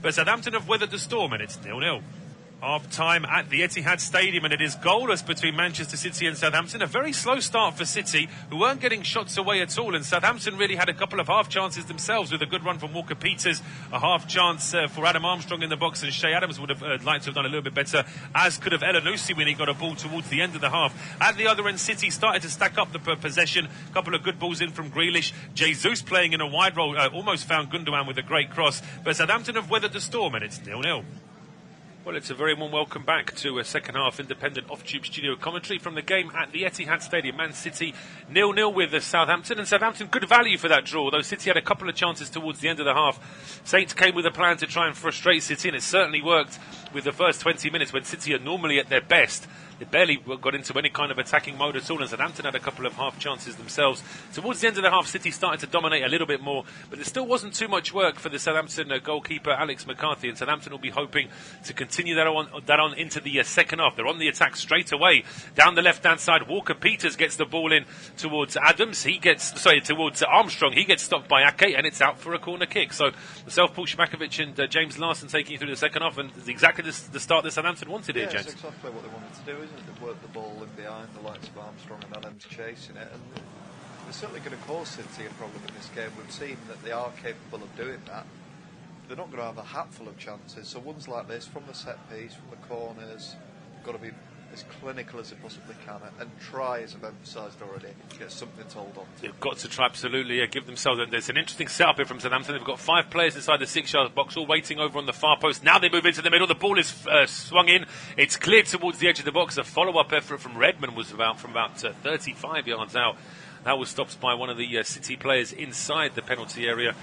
But Southampton have weathered the storm and it's 0-0. Half-time at the Etihad Stadium, and it is goalless between Manchester City and Southampton. A very slow start for City, who weren't getting shots away at all, and Southampton really had a couple of half chances themselves with a good run from Walker Peters, a half chance for Adam Armstrong in the box, and Shea Adams would have liked to have done a little bit better, as could have Elanusi when he got a ball towards the end of the half. At the other end, City started to stack up the possession, a couple of good balls in from Grealish. Jesus playing in a wide role, almost found Gundogan with a great cross, but Southampton have weathered the storm and it's 0-0. Well, it's a very warm welcome back to a second half independent off-tube studio commentary from the game at the Etihad Stadium. Man City 0-0 with Southampton, and Southampton good value for that draw, though City had a couple of chances towards the end of the half. Saints came with a plan to try and frustrate City, and it certainly worked with the first 20 minutes when City are normally at their best. They barely got into any kind of attacking mode at all, and Southampton had a couple of half chances themselves. Towards the end of the half, City started to dominate a little bit more, but there still wasn't too much work for the Southampton goalkeeper, Alex McCarthy, and Southampton will be hoping to continue that on into the second half. They're on the attack straight away. Down the left-hand side, Walker Peters gets the ball in towards towards Armstrong. He gets stopped by Ake, and it's out for a corner kick. So myself, Paul Szczerbakowicz, and James Larsson taking you through the second half, and it's exactly the start that Southampton wanted here, James. It's exactly what they wanted to do, isn't it? They work the ball in behind, the likes of Armstrong and Adams chasing it, and they're certainly going to cause City a problem in this game. We've seen that they are capable of doing that. They're not going to have a hatful of chances, so ones like this, from the set piece, from the corners, they've got to be as clinical as they possibly can, and try, as I've emphasised already, to get something to hold on to. They've got to try, absolutely, give themselves. There's an interesting setup here from Southampton. They've got 5 players inside the 6-yard box, all waiting over on the far post. Now they move into the middle. The ball is swung in. It's cleared towards the edge of the box. A follow-up effort from Redmond was from about 35 yards out. That was stopped by one of the City players inside the penalty area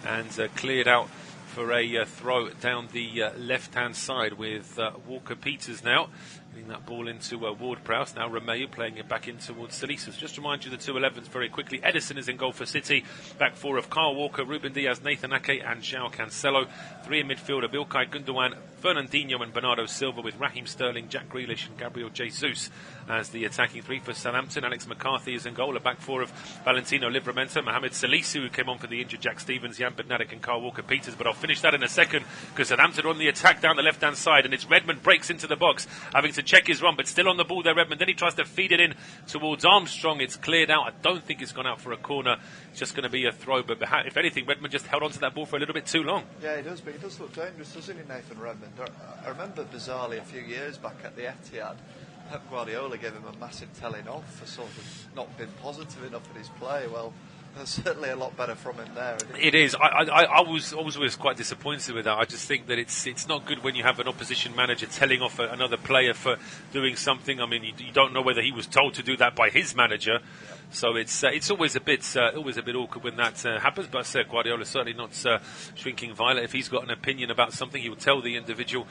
and cleared out for a throw down the left-hand side with Walker Peters now getting that ball into Ward-Prowse. Now Romeu playing it back in towards Salisu. Just to remind you the 2-11s very quickly. Edison is in goal for City. Back 4 of Kyle Walker, Ruben Diaz, Nathan Ake and João Cancelo. 3 in midfield of Ilkay Gundogan, Fernandinho and Bernardo Silva, with Raheem Sterling, Jack Grealish and Gabriel Jesus as the attacking 3 for Southampton. Alex McCarthy is in goal. A back 4 of Valentino Livramento, Mohamed Salisu, who came on for the injured Jack Stevens, Jan Bednarek and Kyle Walker Peters. But I'll finish that in a second, because Southampton are on the attack down the left-hand side, and it's Redmond breaks into the box, having to check his run, but still on the ball there, Redmond. Then he tries to feed it in towards Armstrong. It's cleared out. I don't think it's gone out for a corner. It's just going to be a throw, but if anything, Redmond just held on to that ball for a little bit too long. Yeah, he does, but he does look dangerous, doesn't he, Nathan Redmond? I remember bizarrely a few years back at the Etihad, Pep Guardiola gave him a massive telling off for sort of not being positive enough in his play. Well, there's certainly a lot better from him there. It is. I was always quite disappointed with that. I just think that it's not good when you have an opposition manager telling off another player for doing something. I mean, you don't know whether he was told to do that by his manager. Yeah. So it's always a bit awkward when that happens. But Guardiola's certainly not shrinking violet. If he's got an opinion about something, he will tell the individual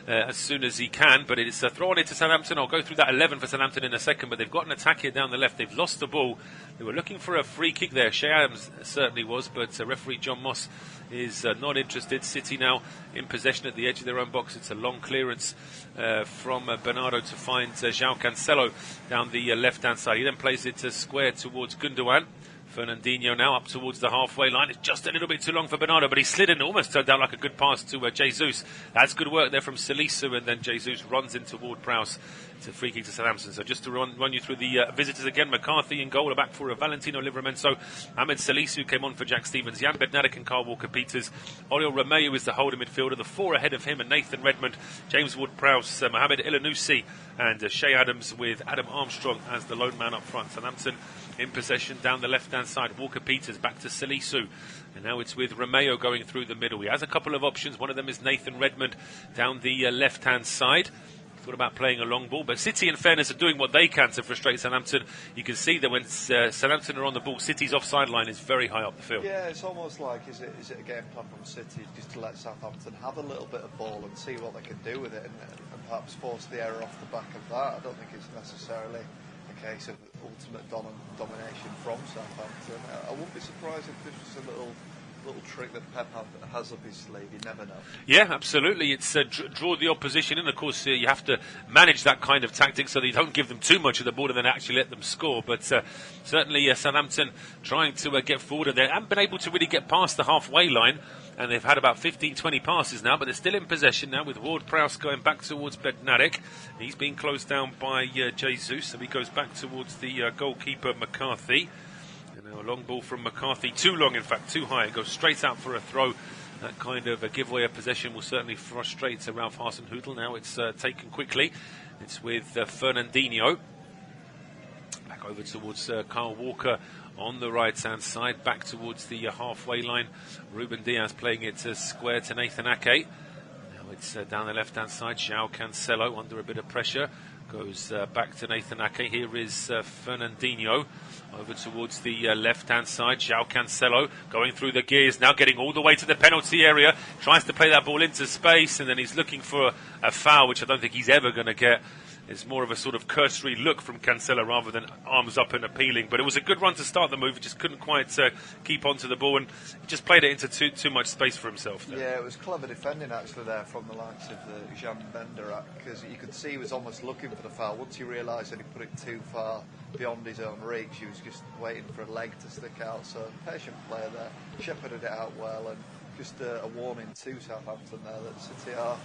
as soon as he can. But it's thrown into Southampton. I'll go through that 11 for Southampton in a second. But they've got an attack here down the left. They've lost the ball. They were looking for a free kick there. Shea Adams certainly was, but referee John Moss is not interested. City now in possession at the edge of their own box. It's a long clearance from Bernardo to find João Cancelo down the left-hand side. He then plays it square towards Gundogan. Fernandinho now up towards the halfway line. It's just a little bit too long for Bernardo, but he slid in, almost turned out like a good pass to Jesus. That's good work there from Salisu, and then Jesus runs into Ward-Prowse. It's a free kick to Southampton. So just to run you through the visitors again: McCarthy in goal, a back 4 of Valentino Livramento, Mohamed Salisu came on for Jack Stevens, Jan Bednarek and Kyle Walker Peters. Oriol Romeu is the holder midfielder, the 4 ahead of him, and Nathan Redmond, James Ward-Prowse, Mohamed Elanusi and Shea Adams, with Adam Armstrong as the lone man up front. Southampton in possession down the left-hand side. Walker Peters back to Salisu, and now it's with Romeu going through the middle. He has a couple of options. One of them is Nathan Redmond down the left-hand side. Thought about playing a long ball, but City, in fairness, are doing what they can to frustrate Southampton. You can see that when Southampton are on the ball, City's offside line is very high up the field. Yeah, it's almost like is it a game plan from City just to let Southampton have a little bit of ball and see what they can do with it, and perhaps force the error off the back of that. I don't think it's necessarily a case of ultimate domination from Southampton. I wouldn't be surprised if this was a little little trick that Pep has up his sleeve. You never know. Yeah, absolutely. It's draw the opposition in. Of course, you have to manage that kind of tactic so that you don't give them too much of the ball and then actually let them score. But certainly Southampton trying to get forward, and they haven't been able to really get past the halfway line. And they've had about 15-20 passes now, but they're still in possession now with Ward-Prowse going back towards Bednarek. He's been closed down by Jesus, so he goes back towards the goalkeeper McCarthy. And now a long ball from McCarthy, too long in fact, too high. It goes straight out for a throw. That kind of a giveaway of possession will certainly frustrate Ralph Hasenhüttl. Now it's taken quickly. It's with Fernandinho. Back over towards Kyle Walker on the right-hand side, back towards the halfway line. Ruben Diaz playing it square to Nathan Ake. Now it's down the left-hand side. João Cancelo under a bit of pressure. Goes back to Nathan Ake. Here is Fernandinho. Over towards the left-hand side. João Cancelo going through the gears, now getting all the way to the penalty area. Tries to play that ball into space, and then he's looking for a foul, which I don't think he's ever going to get. It's more of a sort of cursory look from Cancelo rather than arms up and appealing. But it was a good run to start the move. He just couldn't quite keep onto the ball, and he just played it into too much space for himself there. Yeah, it was clever defending actually there from the likes of Jan Benderak, because you could see he was almost looking for the foul. Once he realised that he put it too far beyond his own reach, he was just waiting for a leg to stick out. So patient player there, shepherded it out well, and just a warning to Southampton there that City are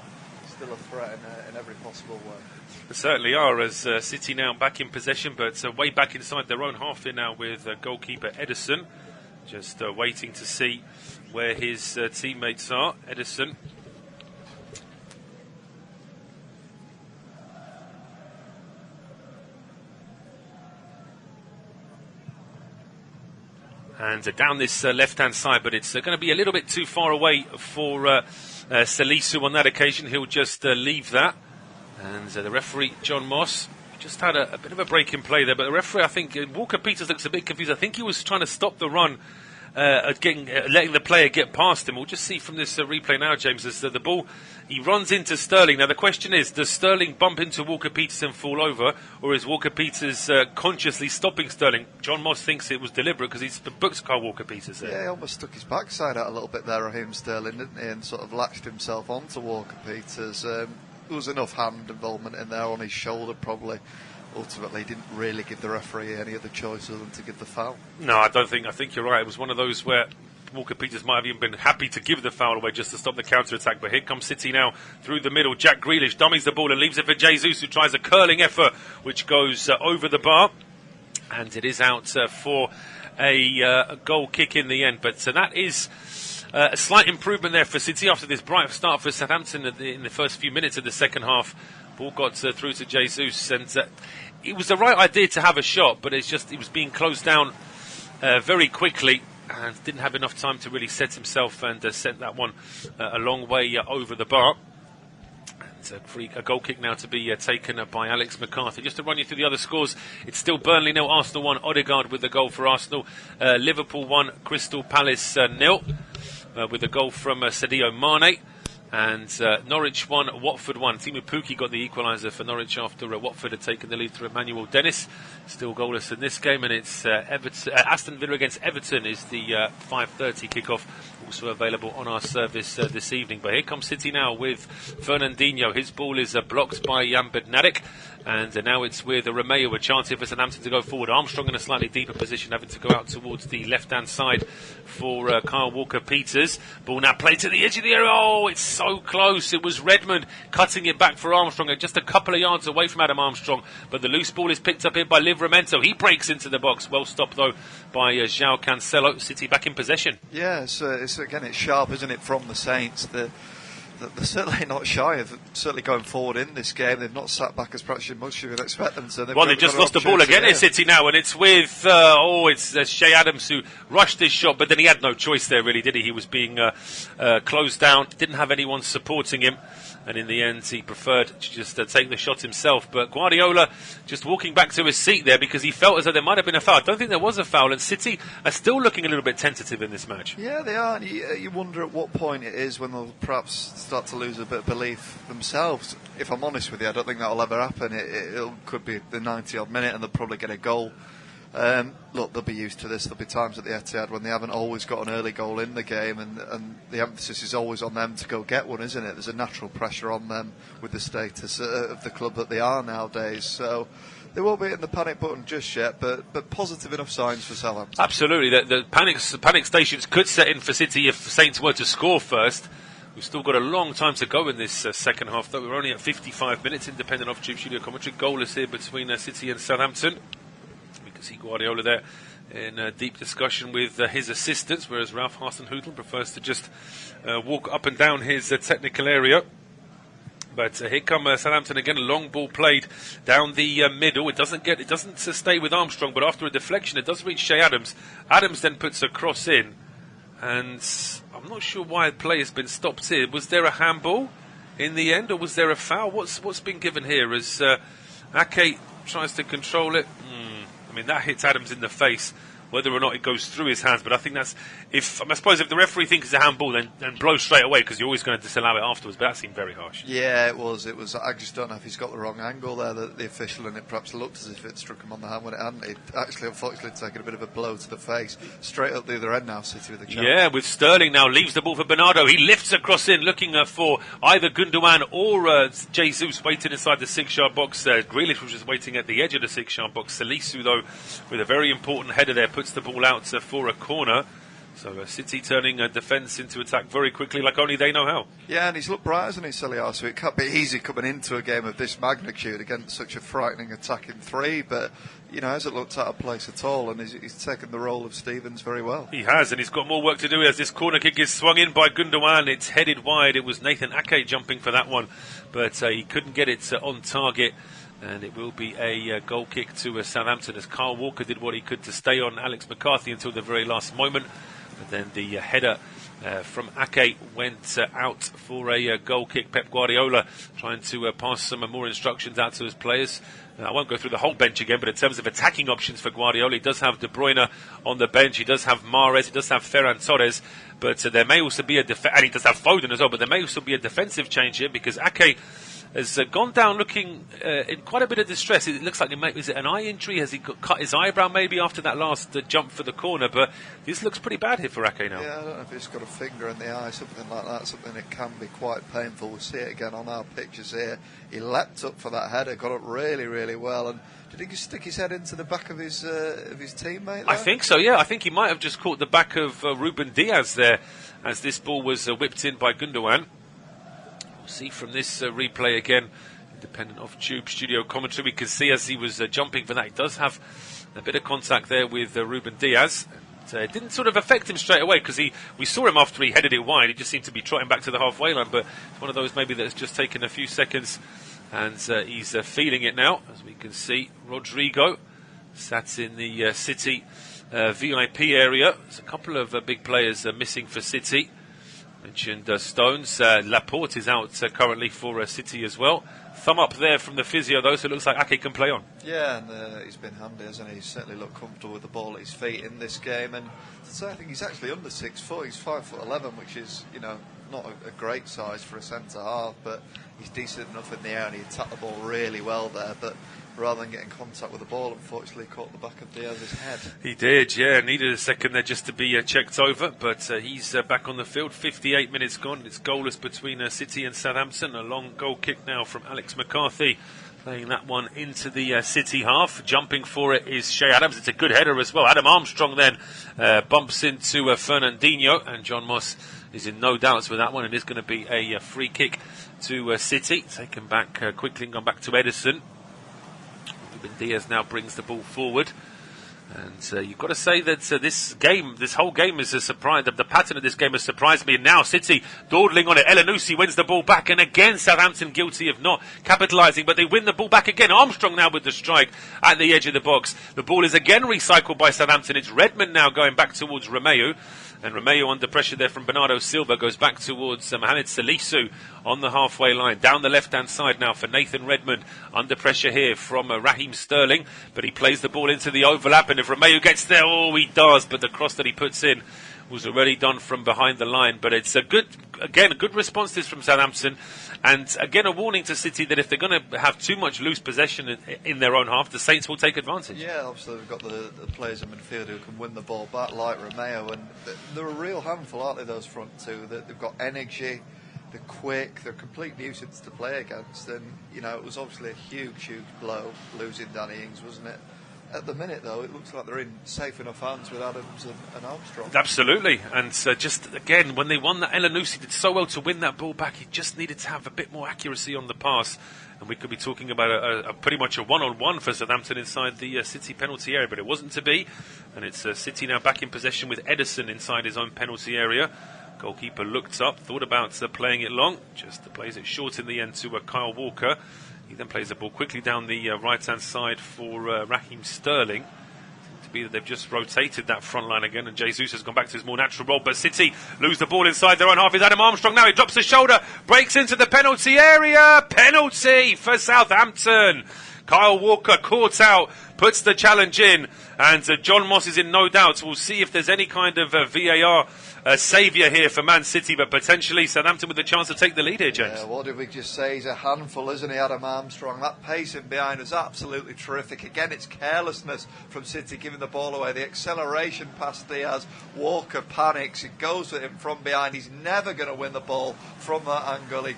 still a threat in every possible way. They certainly are, as City now back in possession, but way back inside their own half here now with goalkeeper Ederson. Just waiting to see where his teammates are. Ederson. And down this left-hand side, but it's going to be a little bit too far away for Salisu on that occasion. He'll just leave that. And the referee, John Moss, just had a bit of a break in play there. But the referee, I think, Walker-Peters looks a bit confused. I think he was trying to stop the run, letting the player get past him. We'll just see from this replay now, James, as the ball, he runs into Sterling. Now the question is, does Sterling bump into Walker-Peters and fall over, or is Walker-Peters consciously stopping Sterling? John Moss thinks it was deliberate because he's booked Kyle Walker-Peters there. Yeah, he almost stuck his backside out a little bit there, Raheem Sterling, didn't he, and sort of latched himself onto Walker-Peters. There was enough hand involvement in there on his shoulder, probably. Ultimately, he didn't really give the referee any other choice other than to give the foul. No, I don't think. I think you're right. It was one of those where Walker-Peters might have even been happy to give the foul away just to stop the counter-attack. But here comes City now through the middle. Jack Grealish dummies the ball and leaves it for Jesus, who tries a curling effort, which goes over the bar. And it is out for a goal kick in the end. But that is a slight improvement there for City after this bright start for Southampton in the first few minutes of the second half. Ball got through to Jesus, and it was the right idea to have a shot, but it's just he was being closed down very quickly and didn't have enough time to really set himself, and sent that one a long way over the bar. And a goal kick now to be taken by Alex McCarthy. Just to run you through the other scores, it's still Burnley 0, Arsenal 1, Odegaard with the goal for Arsenal, Liverpool 1, Crystal Palace 0, with a goal from Sadio Mane. And Norwich 1, Watford 1. Timu Pukki got the equaliser for Norwich after Watford had taken the lead through Emmanuel Dennis. Still goalless in this game, and it's Aston Villa against Everton is the 5:30 kickoff, also available on our service this evening. But here comes City now with Fernandinho. His ball is blocked by Jan Bednarek. And now it's with Romeo, a chance here for Southampton to go forward. Armstrong in a slightly deeper position, having to go out towards the left-hand side for Kyle Walker-Peters. Ball now played to the edge of the area. Oh, it's so close. It was Redmond cutting it back for Armstrong, just a couple of yards away from Adam Armstrong. But the loose ball is picked up here by Livramento. He breaks into the box. Well stopped, though, by João Cancelo. City back in possession. Yeah, it's sharp, isn't it, from the Saints? They're certainly not shy of certainly going forward in this game. They've not sat back as perhaps you would expect them to. They've just lost the ball again in City now, and it's with it's Shea Adams who rushed his shot, but then he had no choice there, really, did he? He was being closed down, didn't have anyone supporting him, and in the end he preferred to just take the shot himself. But Guardiola just walking back to his seat there because he felt as though there might have been a foul. I don't think there was a foul, and City are still looking a little bit tentative in this match. Yeah, they are. You wonder at what point it is when they'll perhaps start to lose a bit of belief themselves. If I'm honest with you, I don't think that'll ever happen. It could be the 90-odd minute and they'll probably get a goal Look, they'll be used to this. There'll be times at the Etihad when they haven't always got an early goal in the game, and the emphasis is always on them to go get one, isn't it? There's a natural pressure on them with the status of the club that they are nowadays. So they won't be hitting the panic button just yet, but positive enough signs for Southampton. Absolutely. The panic stations could set in for City if Saints were to score first. We've still got a long time to go in this second half, though. We're only at 55 minutes, independent of Tube Studio commentary. Goalless here between City and Southampton. We can see Guardiola there in deep discussion with his assistants, whereas Ralph Hasenhüttl prefers to just walk up and down his technical area. But here come Southampton again. A long ball played down the middle. It doesn't stay with Armstrong, but after a deflection, it does reach Shea Adams. Adams then puts a cross in, and I'm not sure why the play has been stopped here. Was there a handball in the end, or was there a foul? What's been given here as Ake tries to control it? I mean, that hits Adams in the face, whether or not it goes through his hands. But I think that's, I suppose if the referee thinks it's a handball, then blow straight away, because you're always going to disallow it afterwards. But that seemed very harsh. Yeah, it was. I just don't know if he's got the wrong angle there, the official, and it perhaps looked as if it struck him on the hand when it hadn't. It actually, unfortunately, taken a bit of a blow to the face. Straight up the other end now, City with the chance. Yeah, with Sterling now leaves the ball for Bernardo. He lifts across in, looking for either Gundogan or Jesus waiting inside the 6-yard box. Grealish was just waiting at the edge of the 6-yard box. Salisu, though, with a very important header there, puts the ball out for a corner. So City turning defence into attack very quickly, like only they know how. Yeah, and he's looked bright, hasn't he, Salisu? So it can't be easy coming into a game of this magnitude against such a frightening attacking three, but hasn't looked out of place at all, and he's taken the role of Stevens very well. He has, and he's got more work to do as this corner kick is swung in by Gundogan. It's headed wide. It was Nathan Ake jumping for that one, but he couldn't get it on target. And it will be a goal kick to Southampton, as Kyle Walker did what he could to stay on Alex McCarthy until the very last moment. But then the header from Ake went out for a goal kick. Pep Guardiola trying to pass some more instructions out to his players. I won't go through the whole bench again, but in terms of attacking options for Guardiola, he does have De Bruyne on the bench. He does have Mahrez. He does have Ferran Torres. But there may also be and he does have Foden as well, but there may also be a defensive change here, because Ake has gone down looking in quite a bit of distress. It looks like is it an eye injury? Has he cut his eyebrow maybe after that last jump for the corner? But this looks pretty bad here for Ake now. Yeah, I don't know if he's got a finger in the eye, something like that, something that can be quite painful. We'll see it again on our pictures here. He leapt up for that header, got up really, really well, and did he stick his head into the back of his teammate there? I think so, yeah. I think he might have just caught the back of Ruben Diaz there as this ball was whipped in by Gundogan. See from this replay again, independent of Tube Studio commentary, we can see as he was jumping for that, he does have a bit of contact there with Ruben Diaz. It didn't sort of affect him straight away, because we saw him after he headed it wide. He just seemed to be trotting back to the halfway line, but it's one of those maybe that's just taken a few seconds, and he's feeling it now. As we can see, Rodrigo sat in the City VIP area. There's a couple of big players missing for City. Mentioned Stones. Laporte is out currently for City as well. Thumb up there from the physio, though, so it looks like Ake can play on. Yeah, and he's been handy, hasn't he? He's certainly looked comfortable with the ball at his feet in this game. And so I think he's actually under 6 foot. He's 5'11", which is, not a great size for a centre half, but he's decent enough in the air, and he attacked the ball really well there. But rather than getting contact with the ball, unfortunately caught the back of Diaz's head. He did, yeah. Needed a second there just to be checked over, but he's back on the field. 58 minutes gone. It's goalless between City and Southampton. A long goal kick now from Alex McCarthy, playing that one into the City half. Jumping for it is Shea Adams. It's a good header as well. Adam Armstrong then bumps into Fernandinho, and John Moss is in no doubts with that one. It is going to be a free kick to City. Taken back quickly and gone back to Edison. Diaz now brings the ball forward, and you've got to say that this whole game is a surprise. The pattern of this game has surprised me, and now City dawdling on it. Elanusi wins the ball back, and again Southampton guilty of not capitalising, but they win the ball back again. Armstrong now with the strike at the edge of the box. The ball is again recycled by Southampton. It's Redmond now going back towards Romeu. And Romeu under pressure there from Bernardo Silva goes back towards Mohamed Salisu on the halfway line. Down the left-hand side now for Nathan Redmond. Under pressure here from Raheem Sterling. But he plays the ball into the overlap. And if Romeu gets there, he does. But the cross that he puts in was already done from behind the line. But it's a good response this from Southampton. And again, a warning to City that if they're going to have too much loose possession in their own half, the Saints will take advantage. Yeah, obviously they've got the players in midfield who can win the ball back, like Romeo, and they're a real handful, aren't they, those front two? They've got energy, they're quick, they're a complete nuisance to play against, and, you know, it was obviously a huge blow losing Danny Ings, wasn't it? At the minute, though, it looks like they're in safe enough hands with Adams and Armstrong. Absolutely. And just, again, when they won that, Elanusi did so well to win that ball back. He just needed to have a bit more accuracy on the pass. And we could be talking about a pretty much a one-on-one for Southampton inside the City penalty area. But it wasn't to be. And it's City now back in possession with Ederson inside his own penalty area. Goalkeeper looked up, thought about playing it long. Just plays it short in the end to Kyle Walker. He then plays the ball quickly down the right-hand side for Raheem Sterling. To be that they've just rotated that front line again, and Jesus has gone back to his more natural role. But City lose the ball inside their own half. Is Adam Armstrong now? He drops the shoulder, breaks into the penalty area. Penalty for Southampton. Kyle Walker caught out, puts the challenge in, and John Moss is in no doubt. We'll see if there's any kind of VAR saviour here for Man City, but potentially Southampton with the chance to take the lead here, James. Yeah, what did we just say? He's a handful, isn't he, Adam Armstrong? That pace in behind is absolutely terrific. Again, it's carelessness from City giving the ball away. The acceleration pass Diaz. Walker panics. He goes with him from behind. He's never going to win the ball from that angle. He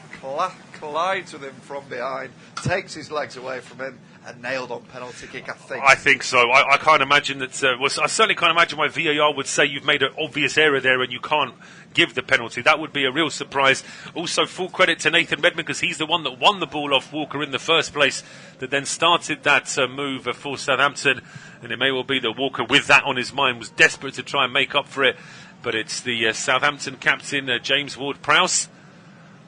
collides with him from behind, takes his legs away from him, and nailed on penalty kick, I think. I think so. I can't imagine that. I certainly can't imagine why VAR would say you've made an obvious error there and you can't give the penalty. That would be a real surprise. Also, full credit to Nathan Redmond, because he's the one that won the ball off Walker in the first place, that then started that move for Southampton. And it may well be that Walker, with that on his mind, was desperate to try and make up for it. But it's the Southampton captain, James Ward-Prowse,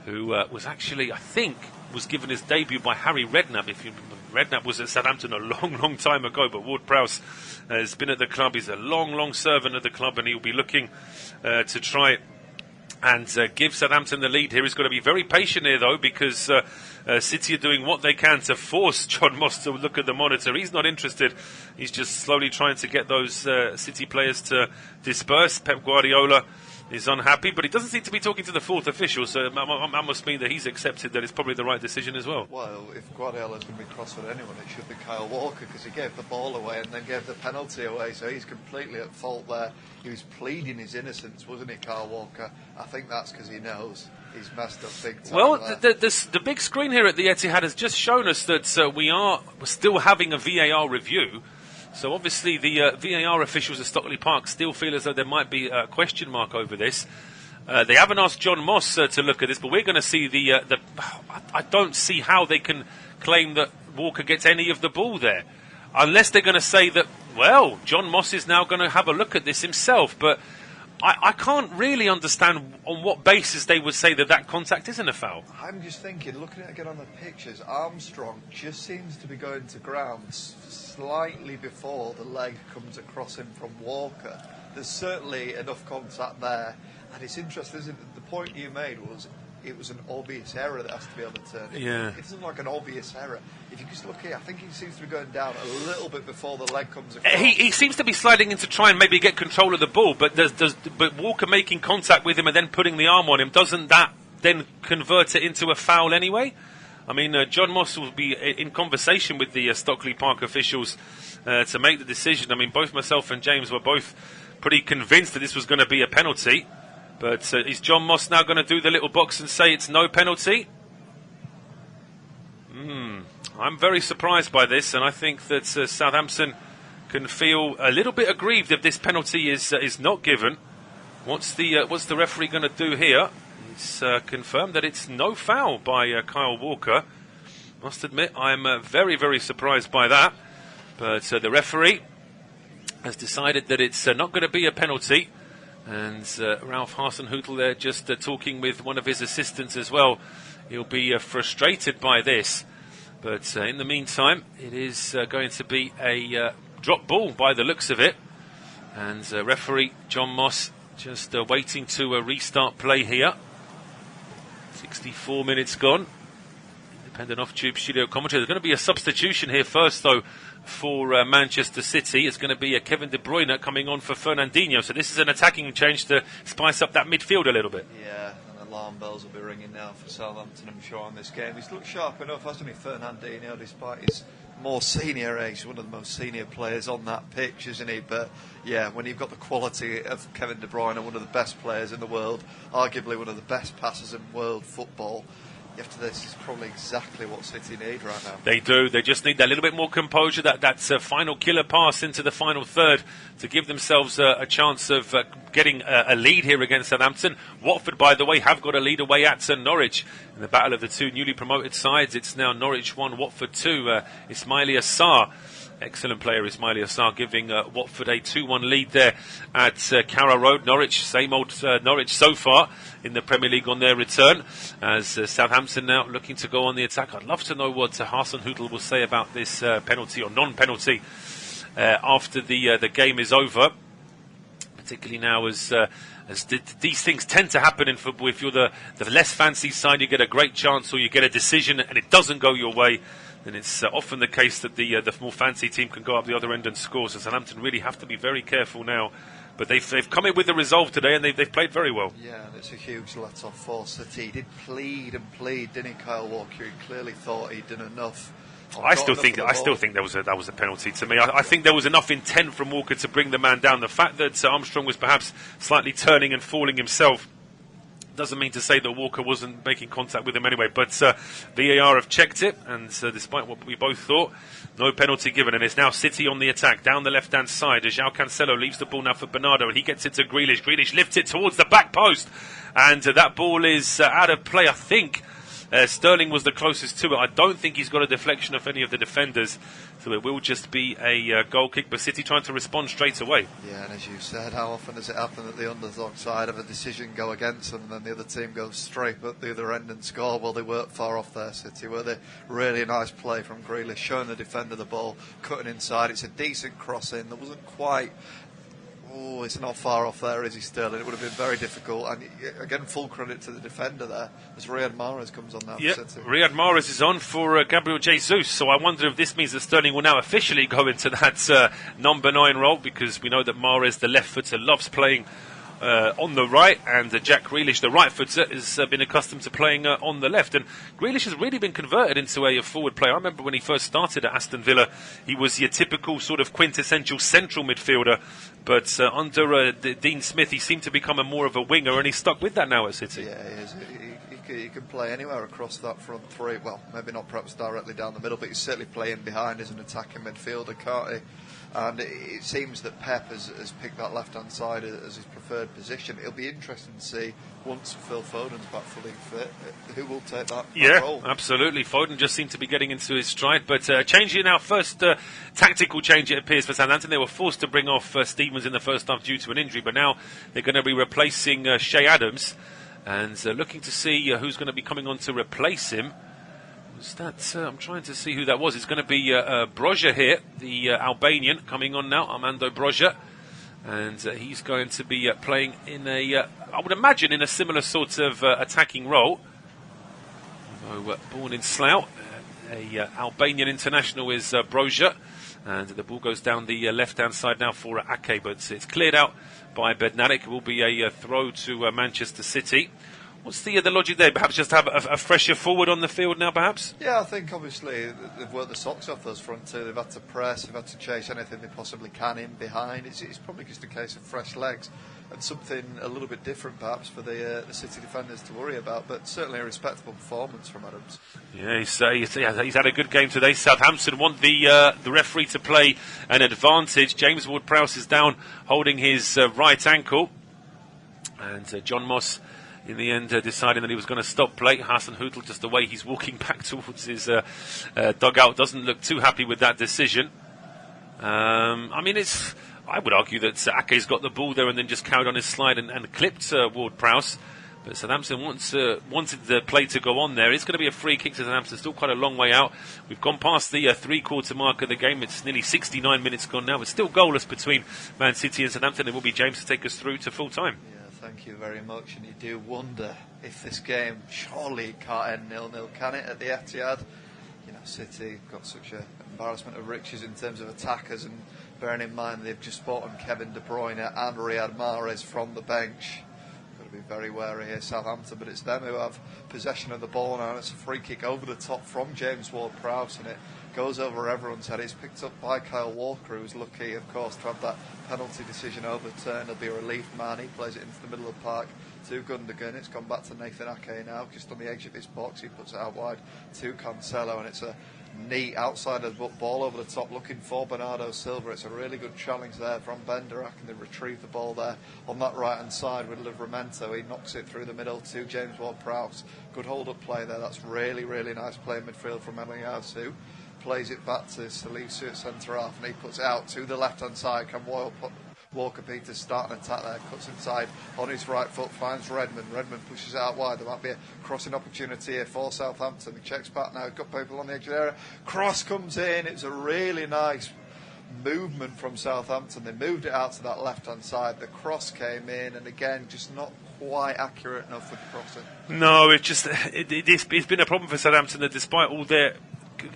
who was actually, I think, was given his debut by Harry Redknapp. If you remember, Redknapp was at Southampton a long time ago, but Ward-Prowse has been at the club. He's a long servant of the club, and he'll be looking to try and give Southampton the lead here. He's got to be very patient here, though, because City are doing what they can to force John Moss to look at the monitor. He's not interested. He's just slowly trying to get those City players to disperse. Pep Guardiola is unhappy, but he doesn't seem to be talking to the fourth official, so that must mean that he's accepted that it's probably the right decision as well. Well, if Guardiola's going to be cross with anyone, it should be Kyle Walker, because he gave the ball away and then gave the penalty away, so he's completely at fault there. He was pleading his innocence, wasn't he, Kyle Walker? I think that's because he knows he's messed up big time. Well, the big screen here at the Etihad has just shown us that we're still having a VAR review. So obviously the VAR officials at Stockley Park still feel as though there might be a question mark over this. They haven't asked John Moss to look at this, but we're going to see I don't see how they can claim that Walker gets any of the ball there, unless they're going to say that, well, John Moss is now going to have a look at this himself. But I can't really understand on what basis they would say that contact isn't a foul. I'm just thinking, looking at it again on the pictures, Armstrong just seems to be going to ground slightly before the leg comes across him from Walker. There's certainly enough contact there, and it's interesting, isn't it? The point you made was it was an obvious error that has to be overturned. Yeah. It isn't like an obvious error. If you just look here, I think he seems to be going down a little bit before the leg comes across. He seems to be sliding in to try and maybe get control of the ball, but but Walker making contact with him and then putting the arm on him, doesn't that then convert it into a foul anyway? I mean, John Moss will be in conversation with the Stockley Park officials to make the decision. I mean, both myself and James were both pretty convinced that this was going to be a penalty. But is John Moss now going to do the little box and say it's no penalty? I'm very surprised by this, and I think that Southampton can feel a little bit aggrieved if this penalty is not given. What's the referee going to do here? It's confirmed that it's no foul by Kyle Walker. Must admit, I'm very surprised by that. But the referee has decided that it's not going to be a penalty. And Ralph Hasenhüttl there just talking with one of his assistants as well. He'll be frustrated by this. But in the meantime, it is going to be a drop ball by the looks of it. And referee John Moss just waiting to restart play here. 64 minutes gone. Independent off-tube studio commentary. There's going to be a substitution here first, though, for Manchester City. It's going to be Kevin De Bruyne coming on for Fernandinho. So this is an attacking change to spice up that midfield a little bit. Yeah, and alarm bells will be ringing now for Southampton, I'm sure, on this game. He's looked sharp enough, hasn't he, Fernandinho, despite his more senior age. One of the most senior players on that pitch, isn't he? But yeah, when you've got the quality of Kevin De Bruyne, one of the best players in the world, arguably one of the best passers in world football, after this is probably exactly what City need right now. They do. They just need that little bit more composure, that final killer pass into the final third to give themselves a chance of getting a lead here against Southampton. Watford, by the way, have got a lead away at Norwich. In the battle of the two newly promoted sides, it's now Norwich 1, Watford 2. Ismaili Assar, excellent player Ismaili Assar, giving Watford a 2-1 lead there at Carrow Road. Norwich, same old Norwich so far in the Premier League on their return, as Southampton now looking to go on the attack. I'd love to know what Hasenhüttl will say about this penalty or non-penalty after the game is over, particularly now as these things tend to happen in football. If you're the less fancy side, you get a great chance or you get a decision and it doesn't go your way, then it's often the case that the more fancy team can go up the other end and score. So Southampton really have to be very careful now. But they've come in with the resolve today, and they've played very well. Yeah, and it's a huge let-off for City. He did plead and plead, didn't he, Kyle Walker? He clearly thought he'd done enough. I still think that was a penalty to me. I think there was enough intent from Walker to bring the man down. The fact that Armstrong was perhaps slightly turning and falling himself doesn't mean to say that Walker wasn't making contact with him anyway. But VAR have checked it, and despite what we both thought, no penalty given. And it's now City on the attack down the left-hand side as João Cancelo leaves the ball now for Bernardo, and he gets it to Grealish. Grealish lifts it towards the back post, and that ball is out of play, I think. Sterling was the closest to it. I don't think he's got a deflection of any of the defenders, so it will just be a goal kick, but City trying to respond straight away. Yeah, and as you said, how often does it happen that the underdog side of a decision go against them and then the other team goes straight at the other end and score? Well, they weren't far off there, City, were they? Really nice play from Grealish, showing the defender the ball, cutting inside. It's a decent cross in. There wasn't quite... Oh, it's not far off there, is he, Sterling? It would have been very difficult. And again, full credit to the defender there, as Riyad Mahrez comes on now. Yeah, Riyad Mahrez is on for Gabriel Jesus. So I wonder if this means that Sterling will now officially go into that number 9 role, because we know that Mahrez, the left footer, loves playing on the right, and Jack Grealish, the right footer, has been accustomed to playing on the left. And Grealish has really been converted into a forward player. I remember when he first started at Aston Villa, he was your typical sort of quintessential central midfielder, but under Dean Smith he seemed to become more of a winger, and he's stuck with that now at City. Yeah, he is. He can play anywhere across that front three. Well, maybe not perhaps directly down the middle, but he's certainly playing behind as an attacking midfielder, can't he? And it seems that Pep has picked that left-hand side as his preferred position. It'll be interesting to see, once Phil Foden's back fully fit, who will take that role. Yeah, absolutely. Foden just seemed to be getting into his stride. But changing now, first tactical change, it appears, for Southampton. They were forced to bring off Stevens in the first half due to an injury, but now they're going to be replacing Shea Adams, and looking to see who's going to be coming on to replace him. I'm trying to see who that was. It's going to be Broja here, the Albanian, coming on now, Armando Broja. And he's going to be playing in I would imagine, in a similar sort of attacking role. Born in Slough, Albanian international is Broja. And the ball goes down the left-hand side now for Ake, but it's cleared out by Bednarek. It will be a throw to Manchester City. What's the logic there? Perhaps just have a fresher forward on the field now, perhaps? Yeah, I think obviously they've worked the socks off those front two. They've had to press, they've had to chase anything they possibly can in behind. It's probably just a case of fresh legs and something a little bit different perhaps for the City defenders to worry about, but certainly a respectable performance from Adams. Yeah, he's had a good game today. Southampton want the referee to play an advantage. James Ward-Prowse is down holding his right ankle, and John Moss in the end deciding that he was going to stop play. Hasenhüttl, just the way he's walking back towards his dugout, doesn't look too happy with that decision. I would argue that Ake's got the ball there and then just carried on his slide and clipped Ward-Prowse. But Southampton wanted the play to go on there. It's going to be a free kick to Southampton, still quite a long way out. We've gone past the three-quarter mark of the game. It's nearly 69 minutes gone now. It's still goalless between Man City and Southampton. It will be James to take us through to full time. Yeah, Thank you very much. And you do wonder if this game, surely it can't end 0-0, can it, at the Etihad? You know, City have got such an embarrassment of riches in terms of attackers, and bearing in mind they've just bought on Kevin De Bruyne and Riyad Mahrez from the bench. Got to be very wary here, Southampton, but it's them who have possession of the ball now. It's a free kick over the top from James Ward-Prowse, and it goes over everyone's head. It's picked up by Kyle Walker, who's lucky, of course, to have that penalty decision overturned. There'll be a relief man. He plays it into the middle of the park to Gundogan. It's gone back to Nathan Ake now, just on the edge of his box. He puts it out wide to Cancelo, and it's a neat outside of the ball over the top, looking for Bernardo Silva. It's a really good challenge there from Benderak, and they retrieve the ball there on that right hand side with Livramento. He knocks it through the middle to James Ward-Prowse. Good hold up play there. That's really, really nice play in midfield from Eliasu. Plays it back to Salisu at centre half, and he puts it out to the left hand side. Can Walker Peters start an attack there, cuts inside on his right foot, finds Redmond. Redmond pushes it out wide. There might be a crossing opportunity here for Southampton. He checks back now, got people on the edge of the area. Cross comes in. It's a really nice movement from Southampton. They moved it out to that left hand side. The cross came in, and again, just not quite accurate enough with the crossing. No, it's been a problem for Southampton that despite all their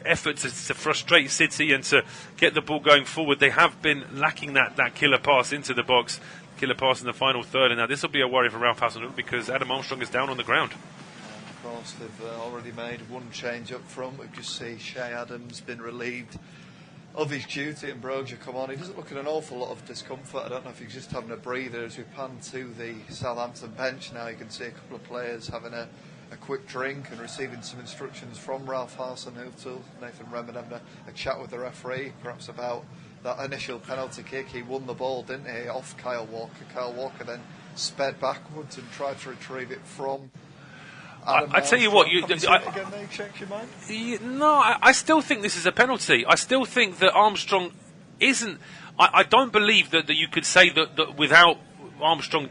efforts to frustrate City and to get the ball going forward, they have been lacking that killer pass into the box, killer pass in the final third. And now this will be a worry for Ralph Hasenhüttl because Adam Armstrong is down on the ground. And of course, they've already made one change up front. We just see Shea Adams been relieved of his duty and Broja come on. He doesn't look at an awful lot of discomfort. I don't know if he's just having a breather. As we pan to the Southampton bench now, you can see a couple of players having a quick drink and receiving some instructions from Ralph Hasenhüttl. Nathan Redmond having a chat with the referee, perhaps about that initial penalty kick. He won the ball, didn't he, off Kyle Walker. Kyle Walker then sped backwards and tried to retrieve it from Adam I tell you what, I still think this is a penalty. I still think that Armstrong isn't. I don't believe that you could say that without Armstrong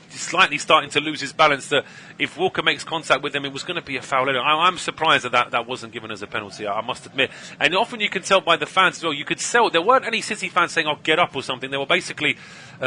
slightly starting to lose his balance, that if Walker makes contact with him, it was going to be a foul. I'm surprised that wasn't given as a penalty, I must admit. And often you can tell by the fans as well. You could tell there weren't any City fans saying, "Oh, get up" or something. They were basically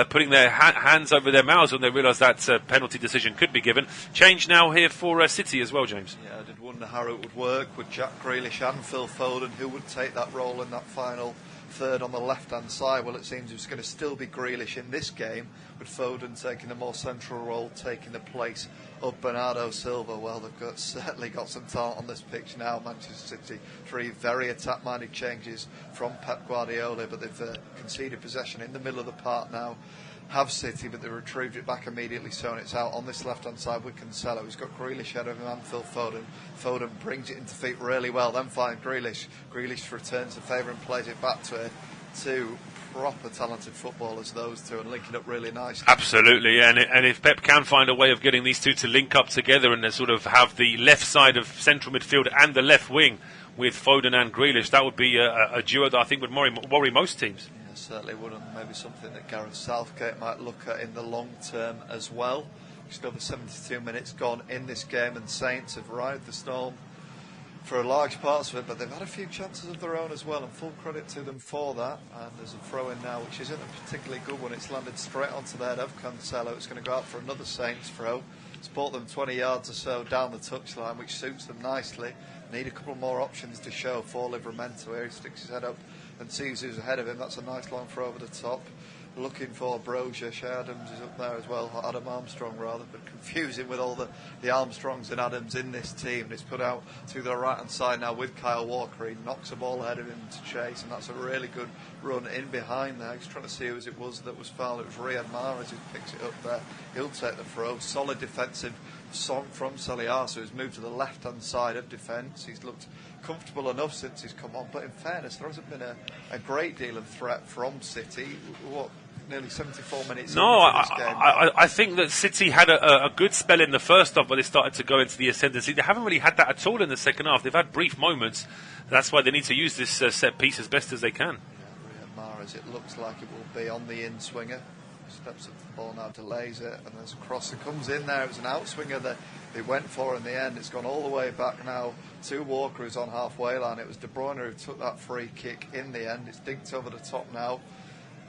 putting their hands over their mouths when they realised that penalty decision could be given. Change now here for City as well, James. Yeah, I did wonder how it would work with Jack Grealish and Phil Foden, who would take that role in that final third on the left-hand side. Well, it seems it's going to still be Grealish in this game, with Foden taking a more central role, taking the place of Bernardo Silva. Well, they've certainly got some talent on this pitch now, Manchester City. 3 very attack-minded changes from Pep Guardiola, but they've conceded possession in the middle of the park now. Have City, but they retrieved it back immediately, so it's out on this left-hand side with Cancelo. He's got Grealish ahead of him and Phil Foden. Foden brings it into feet really well, then finds Grealish. Grealish returns the favour and plays it back to two proper talented footballers, those two, and linking up really nicely. Absolutely, and if Pep can find a way of getting these two to link up together and sort of have the left side of central midfield and the left wing with Foden and Grealish, that would be a duo that I think would worry most teams. Certainly would, and maybe something that Gareth Southgate might look at in the long term as well. Just over 72 minutes gone in this game, and Saints have ridden the storm for a large parts of it, but they've had a few chances of their own as well, and full credit to them for that. And there's a throw in now, which isn't a particularly good one. It's landed straight onto the head of Cancelo. It's going to go out for another Saints throw. It's brought them 20 yards or so down the touchline, which suits them nicely. Need a couple more options to show for Livramento here. He sticks his head up and sees who's ahead of him. That's a nice long throw over the top. Looking for Broja. Shea Adams is up there as well. Adam Armstrong rather, but confusing with all the Armstrongs and Adams in this team. And it's put out to the right hand side now with Kyle Walker. He knocks the ball ahead of him to chase, and that's a really good run in behind there. He's trying to see who it was that was fouled. It was Riyad Mahrez who picks it up there. He'll take the throw. Solid defensive song from Saliasu, who's moved to the left hand side of defence. He's looked comfortable enough since he's come on, but in fairness, there hasn't been a great deal of threat from City. Nearly 74 minutes. No, into this game. I think that City had a good spell in the first half, but they started to go into the ascendancy. They haven't really had that at all in the second half. They've had brief moments. That's why they need to use this set piece as best as they can. Riyad Mahrez, it looks like it will be on the in-swinger. Steps up to the ball now, delays it, and there's a cross that comes in there. It was an outswinger that they went for in the end. It's gone all the way back now to Walker, who's on halfway line. It was De Bruyne who took that free kick in the end. It's dinked over the top now.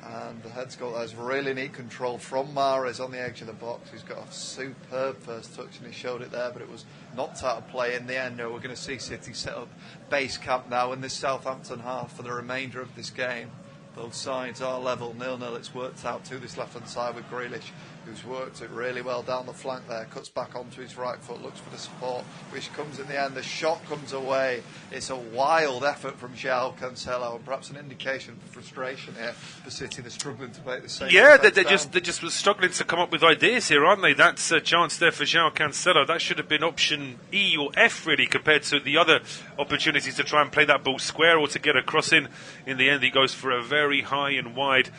And the heads goal has really neat control from Mahrez on the edge of the box. He's got a superb first touch and he showed it there, but it was knocked out of play in the end. No, we're going to see City set up base camp now in this Southampton half for the remainder of this game. Both sides are level, 0-0. It's worked out to this left-hand side with Grealish, who's worked it really well down the flank there, cuts back onto his right foot, looks for the support, which comes in the end. The shot comes away. It's a wild effort from João Cancelo, and perhaps an indication for frustration here for City. They're struggling to make the same. Yeah, they're just struggling to come up with ideas here, aren't they? That's a chance there for João Cancelo. That should have been option E or F, really, compared to the other opportunities to try and play that ball square or to get a cross in. In the end, he goes for a very high and wide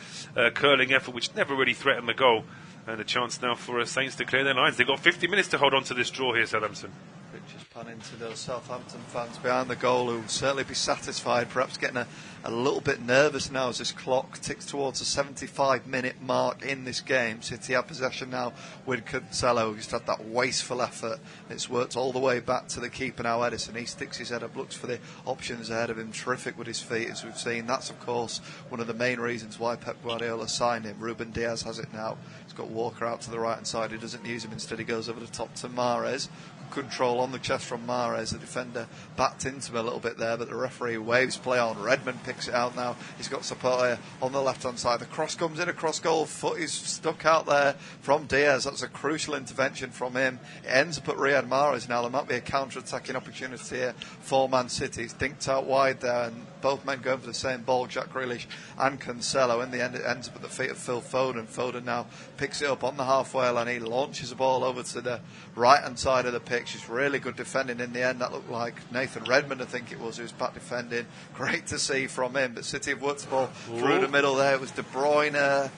curling effort, which never really threatened the goal. And a chance now for Saints to clear their lines. They've got 50 minutes to hold on to this draw here, Southampton. Pictures panning to those Southampton fans behind the goal who will certainly be satisfied, perhaps getting a little bit nervous now as this clock ticks towards the 75-minute mark in this game. City have possession now with Cancelo, who's had that wasteful effort. It's worked all the way back to the keeper now, Edison. He sticks his head up, looks for the options ahead of him. Terrific with his feet, as we've seen. That's, of course, one of the main reasons why Pep Guardiola signed him. Ruben Diaz has it now. He's got Walker out to the right-hand side. He doesn't use him. Instead, he goes over the top to Mahrez. Control on the chest from Mahrez. The defender backed into him a little bit there, but the referee waves play on. Redmond picks it out now. He's got support on the left-hand side. The cross comes in across goal. Foot is stuck out there from Diaz. That's a crucial intervention from him. It ends up at Riyad Mahrez now. There might be a counter-attacking opportunity here for Man City. It's dinked out wide there, and both men going for the same ball, Jack Grealish and Cancelo. In the end, it ends up at the feet of Phil Foden. Foden now picks it up on the halfway line. He launches the ball over to the right-hand side of the pitch. It's really good defending in the end. That looked like Nathan Redmond, I think it was, who was back defending. Great to see from him. But City have worked the ball through the middle there. It was De Bruyne,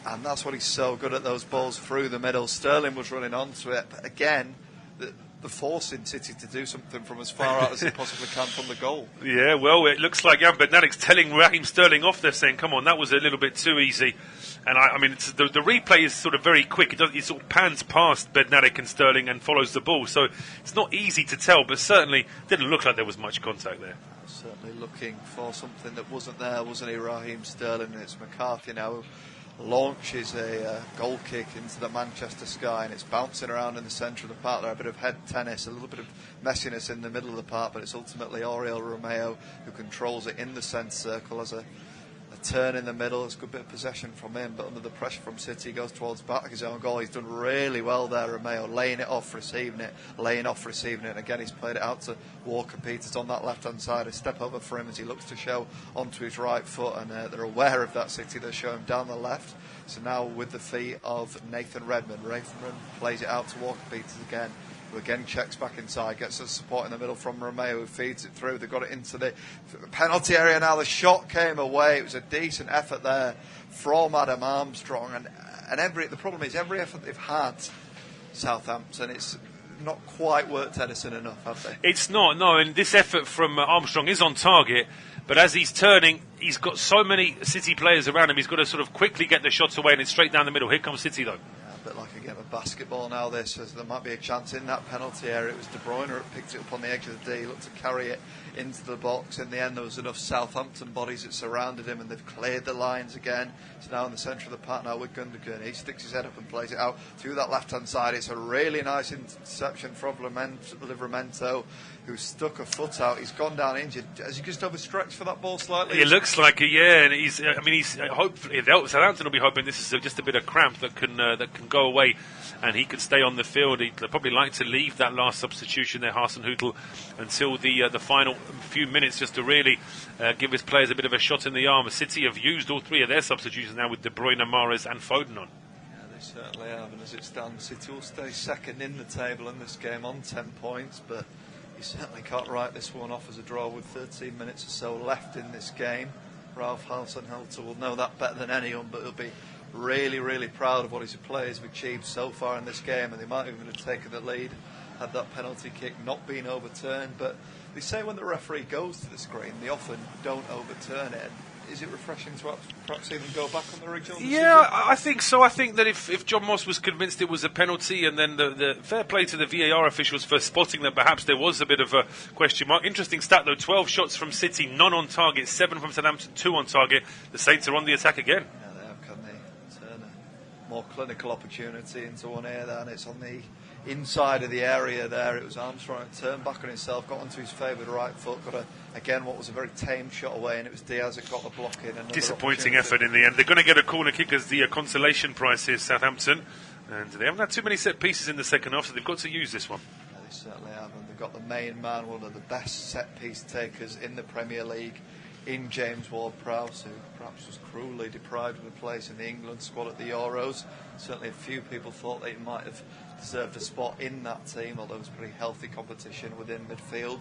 and that's what he's so good at, those balls through the middle. Sterling was running onto it. But again, the forcing City to do something from as far out as they possibly can from the goal. Yeah, well, it looks like Jan Bednarek's telling Raheem Sterling off there, saying, come on, that was a little bit too easy. And I mean, the replay is sort of very quick. It sort of pans past Bednarek and Sterling and follows the ball. So it's not easy to tell, but certainly didn't look like there was much contact there. Certainly looking for something that wasn't there, wasn't he, Raheem Sterling? And it's McCarthy now who launches a goal kick into the Manchester sky, and it's bouncing around in the centre of the park there. A bit of head tennis, a little bit of messiness in the middle of the park, but it's ultimately Oriol Romeo who controls it in the centre circle as a turn in the middle. It's a good bit of possession from him, but under the pressure from City, he goes towards back his own goal. He's done really well there, Romeo, laying it off, receiving it, and again he's played it out to Walker Peters on that left hand side. A step over for him as he looks to show onto his right foot, and they're aware of that, City. They show him down the left. So now with the feet of Nathan Redmond plays it out to Walker Peters again, who again checks back inside, gets the support in the middle from Romeo, who feeds it through. They've got it into the penalty area now. The shot came away. It was a decent effort there from Adam Armstrong, and the problem is every effort they've had, Southampton, it's not quite worked Edison enough, have they? It's not, no, and this effort from Armstrong is on target, but as he's turning, he's got so many City players around him, he's got to sort of quickly get the shots away, and it's straight down the middle. Here comes City, though. A bit like a game of basketball now, this, as there might be a chance in that penalty area. It was De Bruyne who picked it up on the edge of the D, he looked to carry it into the box. In the end, there was enough Southampton bodies that surrounded him, and they've cleared the lines again. It's now in the centre of the park now with Gundogan. He sticks his head up and plays it out through that left-hand side. It's a really nice interception from Livramento, who stuck a foot out. He's gone down injured. Has he just overstretched for that ball slightly? It looks like it, yeah. And he's hopefully Southampton will be hoping this is just a bit of cramp that can go away, and he could stay on the field. He'd probably like to leave that last substitution there, Hasenhüttl, until the final few minutes, just to really give his players a bit of a shot in the arm. City have used all three of their substitutions now with De Bruyne, Mahrez and Foden on. Yeah, they certainly have, and as it stands, City will stay second in the table in this game on 10 points, but you certainly can't write this one off as a draw with 13 minutes or so left in this game. Ralph Hasenhüttl will know that better than anyone, but he'll be really, really proud of what his players have achieved so far in this game, and they might even have taken the lead had that penalty kick not been overturned. But they say when the referee goes to the screen, they often don't overturn it. Is it refreshing to perhaps even go back on the original decision? Yeah, I think so. I think that if John Moss was convinced it was a penalty, and then the fair play to the VAR officials for spotting that perhaps there was a bit of a question mark. Interesting stat though, 12 shots from City, none on target, 7 from Southampton, 2 on target. The Saints are on the attack again. Yeah, more clinical opportunity into one here there, and it's on the inside of the area there. It was Armstrong that turned back on himself, got onto his favoured right foot, got again what was a very tame shot away, and it was Diaz that got the block in. Disappointing effort in the end. They're going to get a corner kick as the consolation prize here, Southampton, and they haven't had too many set pieces in the second half, so they've got to use this one. Yeah, they certainly have, and they've got the main man, one of the best set piece takers in the Premier League, in James Ward-Prowse, who perhaps was cruelly deprived of a place in the England squad at the Euros. Certainly a few people thought that he might have deserved a spot in that team, although it was a pretty healthy competition within midfield.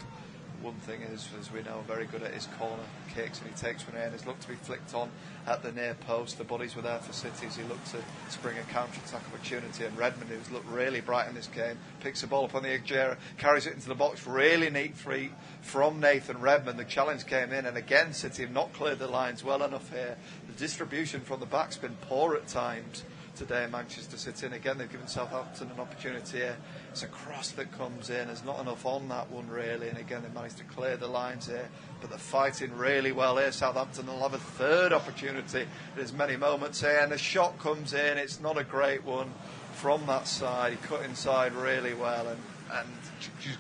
One thing is, as we know, very good at his corner kicks, and he takes one in. He's looked to be flicked on at the near post. The bodies were there for City as he looked to spring a counter-attack opportunity, and Redmond, who's looked really bright in this game, picks the ball up on the edge, carries it into the box. Really neat free from Nathan Redmond. The challenge came in, and again City have not cleared the lines well enough here. The distribution from the back's been poor at times today in Manchester City, and again they've given Southampton an opportunity here. It's a cross that comes in, there's not enough on that one really, and again they managed to clear the lines here, but they're fighting really well here. Southampton will have a third opportunity. There's many moments here, and the shot comes in. It's not a great one from that side. He cut inside really well, and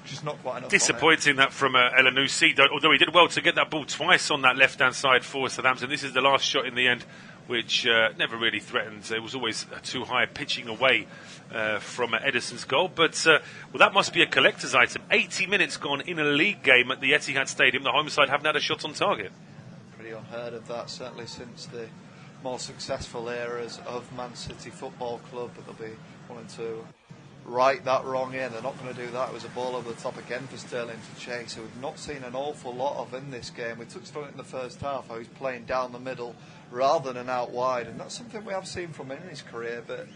just not quite enough. Disappointing that from Elanusi, although he did well to get that ball twice on that left-hand side for Southampton. This is the last shot in the end, which never really threatened. It was always too high, pitching away from Edison's goal. But well, that must be a collector's item. 80 minutes gone in a league game at the Etihad Stadium. The home side haven't had a shot on target. Pretty unheard of that, certainly since the more successful eras of Man City Football Club. But they'll be wanting to right that wrong in. They're not going to do that. It was a ball over the top again for Sterling to chase, who we've not seen an awful lot of in this game. We touched on it in the first half, how he's playing down the middle rather than out wide, and that's something we have seen from him in his career, but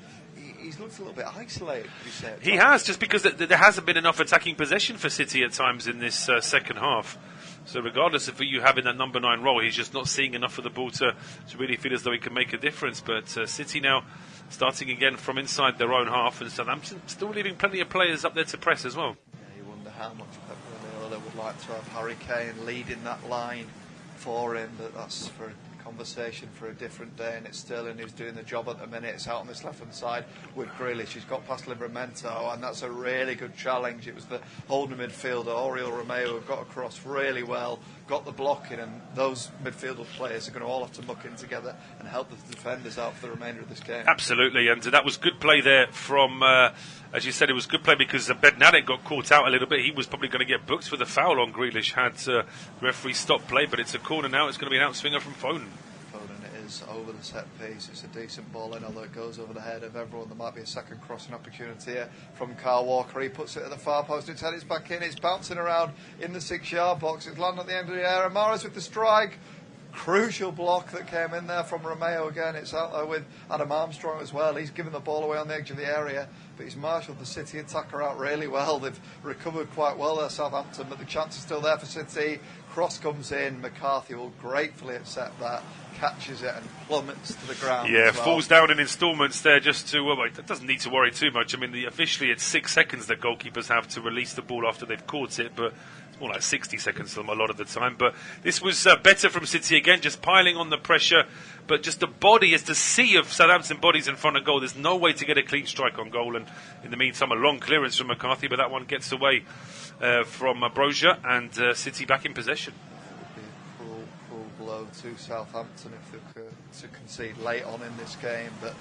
he's looked a little bit isolated, you say. He has, just because there hasn't been enough attacking possession for City at times in this second half. So regardless of who you have in that number 9 role, he's just not seeing enough of the ball to really feel as though he can make a difference. But City now starting again from inside their own half, and Southampton still leaving plenty of players up there to press as well. Yeah, you wonder how much Pep Guardiola would like to have Harry Kane leading that line for him, but that's for a conversation for a different day. And it's Sterling who's doing the job at the minute. It's out on this left hand side with Grealish. He's got past Livramento, and that's a really good challenge. It was the holding midfielder Oriol Romeo who got across really well, got the blocking, and those midfielder players are going to all have to muck in together and help the defenders out for the remainder of this game. Absolutely, and that was good play there from, as you said, it was good play because Bednarik got caught out a little bit. He was probably going to get booked for the foul on Grealish had the referee stopped play, but it's a corner now. It's going to be an outswinger from Foden. It is over the set piece. It's a decent ball in, although it goes over the head of everyone. There might be a second crossing opportunity here from Kyle Walker. He puts it at the far post. It's headed back in. It's bouncing around in the 6-yard box. It's landing at the end of the area. Mahrez with the strike. Crucial block that came in there from Romeo again. It's out there with Adam Armstrong as well. He's given the ball away on the edge of the area, but he's marshalled the City attacker out really well. They've recovered quite well there, Southampton, but the chance is still there for City. Cross comes in. McCarthy will gratefully accept that, catches it and plummets to the ground. Yeah, as well. Falls down in instalments there just to, well, it doesn't need to worry too much. I mean, officially it's 6 seconds that goalkeepers have to release the ball after they've caught it, but it's more like 60 seconds a lot of the time. But this was better from City again, just piling on the pressure, but just the body is the sea of Southampton bodies in front of goal. There's no way to get a clean strike on goal, and in the meantime a long clearance from McCarthy, but that one gets away from Brozier, and City back in possession. It would be a cruel blow to Southampton if they were to concede late on in this game, but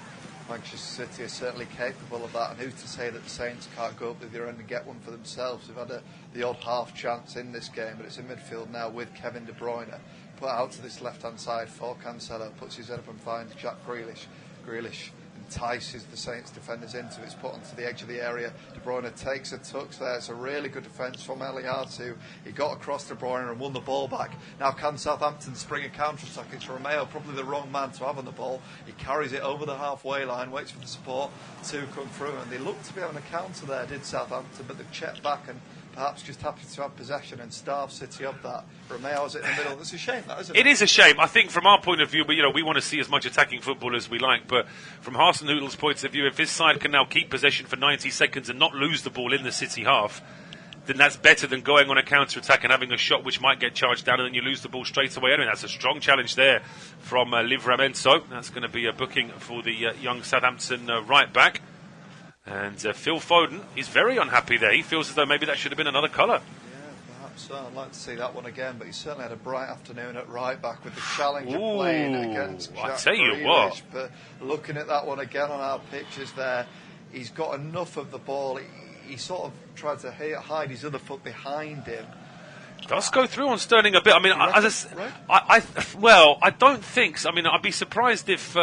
Manchester City are certainly capable of that, and who's to say that the Saints can't go up the other end and get one for themselves? They've had the odd half chance in this game, but it's in midfield now with Kevin De Bruyne put out to this left-hand side for Cancelo, puts his head up and finds Jack Grealish. Grealish entices the Saints defenders into it. It's put onto the edge of the area. De Bruyne takes a touch there. It's a really good defence from Eliatu. He got across De Bruyne and won the ball back. Now can Southampton spring a counter-attack? It's Romeo, probably the wrong man to have on the ball. He carries it over the halfway line, waits for the support to come through, and they looked to be having a counter there, did Southampton, but they've checked back and perhaps just happy to have possession and starve City of that. Romeo's in the middle. It's a shame, that, isn't it? It is a shame. I think from our point of view, but we want to see as much attacking football as we like. But from Hasenhüttl's point of view, if his side can now keep possession for 90 seconds and not lose the ball in the City half, then that's better than going on a counter-attack and having a shot which might get charged down and then you lose the ball straight away. I mean, that's a strong challenge there from Livramento. That's going to be a booking for the young Southampton right-back. And Phil Foden is very unhappy there. He feels as though maybe that should have been another colour. So I'd like to see that one again, but he certainly had a bright afternoon at right back with the challenger playing against Jack I tell you Grealish. what. But looking at that one again on our pictures there, he's got enough of the ball. He sort of tried to hide his other foot behind him. Does go through on Sterling a bit. I mean, I don't think so. I mean, I'd be surprised if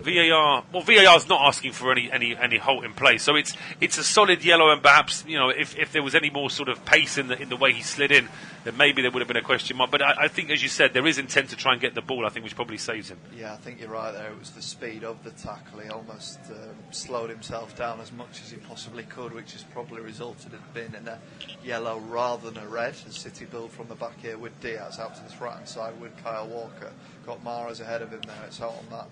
VAR. Well, VAR's not asking for any halt in play, so it's a solid yellow. And perhaps if there was any more sort of pace in the way he slid in, then maybe there would have been a question mark. But I think, as you said, there is intent to try and get the ball. I think which probably saves him. Yeah, I think you're right there. It was the speed of the tackle. He almost slowed himself down as much as he possibly could, which has probably resulted in being in a yellow rather than a red. The City build from the back here with Diaz out to this right hand side with Kyle Walker. Got Mahrez ahead of him there. It's out on that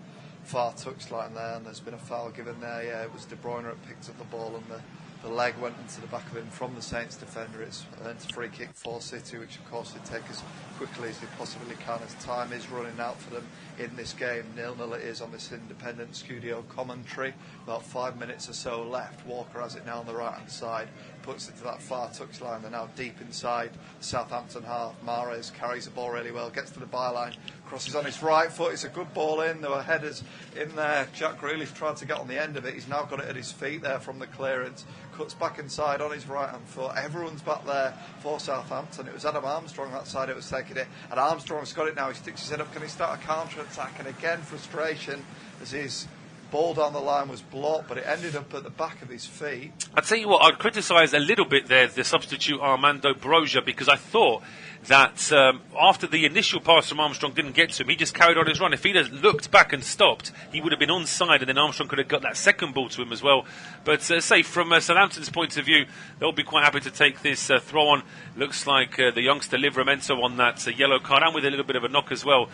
far touchline there, and there's been a foul given there. Yeah, it was De Bruyne that picked up the ball, and the leg went into the back of him from the Saints defender. It's earned a free kick for City, which of course they take as quickly as they possibly can, as time is running out for them in this game. 0-0 it is on this independent studio commentary. About 5 minutes or so left. Walker has it now on the right hand side, puts it to that far touchline. They're now deep inside Southampton half. Mahrez carries the ball really well, gets to the byline, crosses on his right foot. It's a good ball in. There were headers in there. Jack Grealish tried to get on the end of it. He's now got it at his feet there from the clearance. Cuts back inside on his right hand foot. Everyone's back there for Southampton. It was Adam Armstrong that side it was taking it, and Armstrong's got it now. He sticks his head up. Can he start a counter attack? And again, frustration as his ball down the line was blocked, but it ended up at the back of his feet. I'd tell you what, I'd criticise a little bit there the substitute Armando Broja, because I thought that after the initial pass from Armstrong didn't get to him, he just carried on his run. If he'd have looked back and stopped, he would have been onside, and then Armstrong could have got that second ball to him as well. But say from Southampton's point of view, they'll be quite happy to take this throw on. Looks like the youngster Livramento on that yellow card, and with a little bit of a knock as well.